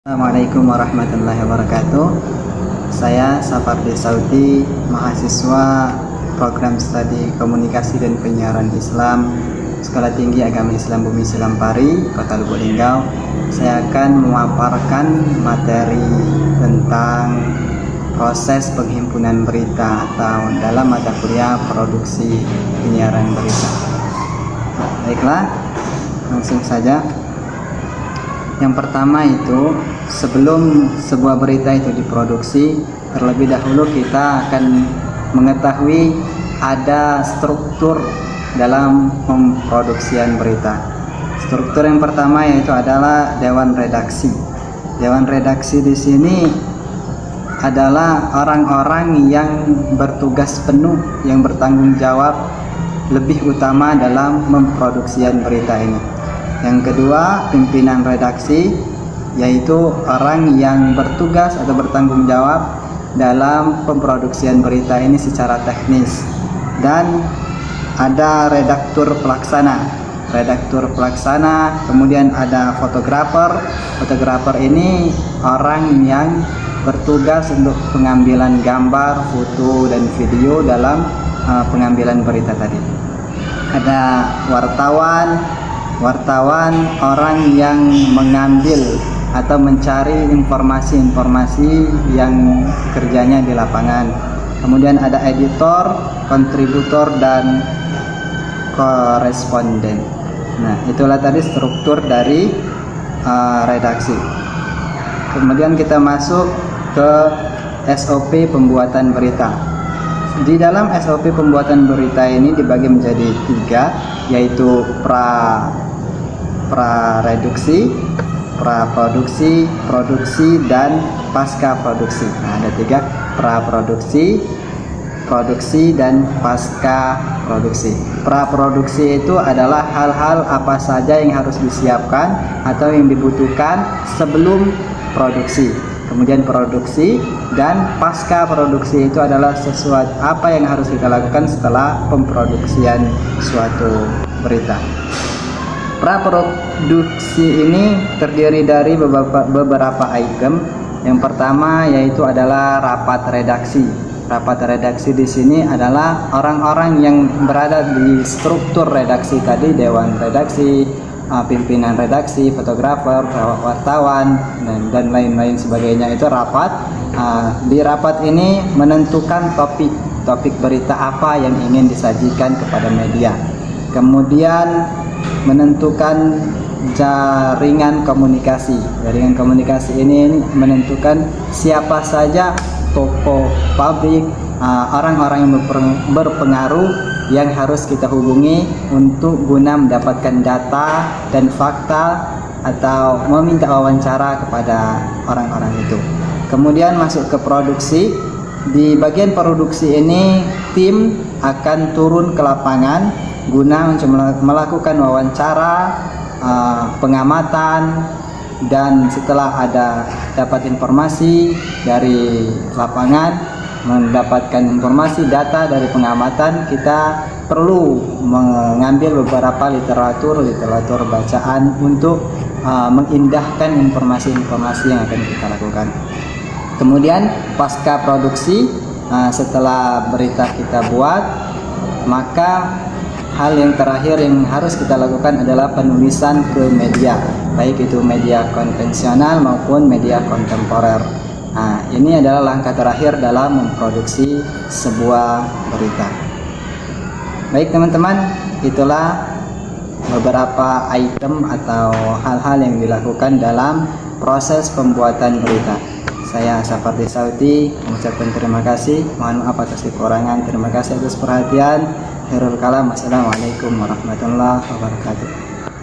Assalamualaikum warahmatullahi wabarakatuh. Saya Sapardi Sauti, mahasiswa program studi komunikasi dan penyiaran Islam Sekolah Tinggi Agama Islam Bumi Silampari, Kota Lubuk Linggau. Saya akan memaparkan materi tentang proses penghimpunan berita atau dalam mata kuliah produksi penyiaran berita. Baiklah, langsung saja. Yang pertama itu, sebelum sebuah berita itu diproduksi, terlebih dahulu kita akan mengetahui ada struktur dalam pemproduksian berita. Struktur yang pertama yaitu adalah dewan redaksi. Dewan redaksi di sini adalah orang-orang yang bertugas penuh, yang bertanggung jawab lebih utama dalam memproduksian berita ini. Yang kedua, pimpinan redaksi, yaitu orang yang bertugas atau bertanggung jawab dalam pemproduksian berita ini secara teknis. Dan ada redaktur pelaksana. Redaktur pelaksana, kemudian ada fotografer. Fotografer ini orang yang bertugas untuk pengambilan gambar, foto, dan video dalam pengambilan berita tadi. Ada wartawan, orang yang mengambil atau mencari informasi-informasi yang kerjanya di lapangan. Kemudian ada editor, kontributor, dan koresponden. Nah, itulah tadi struktur dari redaksi. Kemudian kita masuk ke SOP pembuatan berita. Di dalam SOP pembuatan berita ini dibagi menjadi 3, yaitu prareduksi, praproduksi, produksi, dan pasca produksi. Nah, ada 3: praproduksi, produksi, dan pasca produksi. Praproduksi itu adalah hal-hal apa saja yang harus disiapkan atau yang dibutuhkan sebelum produksi. Kemudian produksi dan pasca produksi itu adalah sesuatu apa yang harus kita lakukan setelah pemproduksian suatu berita. Praproduksi ini terdiri dari beberapa item. Yang pertama yaitu adalah rapat redaksi. Rapat redaksi di sini adalah orang-orang yang berada di struktur redaksi tadi, dewan redaksi, pimpinan redaksi, fotografer, wartawan, dan lain-lain sebagainya. Itu rapat. Di rapat ini menentukan topik berita apa yang ingin disajikan kepada media. Kemudian menentukan jaringan komunikasi. Jaringan komunikasi ini menentukan siapa saja tokoh publik, orang-orang yang berpengaruh yang harus kita hubungi untuk guna mendapatkan data dan fakta atau meminta wawancara kepada orang-orang itu. Kemudian masuk ke produksi. Di bagian produksi ini tim akan turun ke lapangan guna melakukan wawancara, pengamatan, dan setelah dapat informasi dari lapangan, mendapatkan informasi data dari pengamatan, kita perlu mengambil beberapa literatur bacaan untuk mengindahkan informasi-informasi yang akan kita lakukan. Kemudian pasca produksi, setelah berita kita buat, maka hal yang terakhir yang harus kita lakukan adalah penulisan ke media, baik itu media konvensional maupun media kontemporer. Nah, ini adalah langkah terakhir dalam memproduksi sebuah berita. Baik teman-teman, itulah beberapa item atau hal-hal yang dilakukan dalam proses pembuatan berita. Saya Sapardi Sauti mengucapkan terima kasih. Mohon maaf atas kekurangan. Terima kasih atas perhatian. Khairul kalam. Wassalamualaikum warahmatullahi wabarakatuh.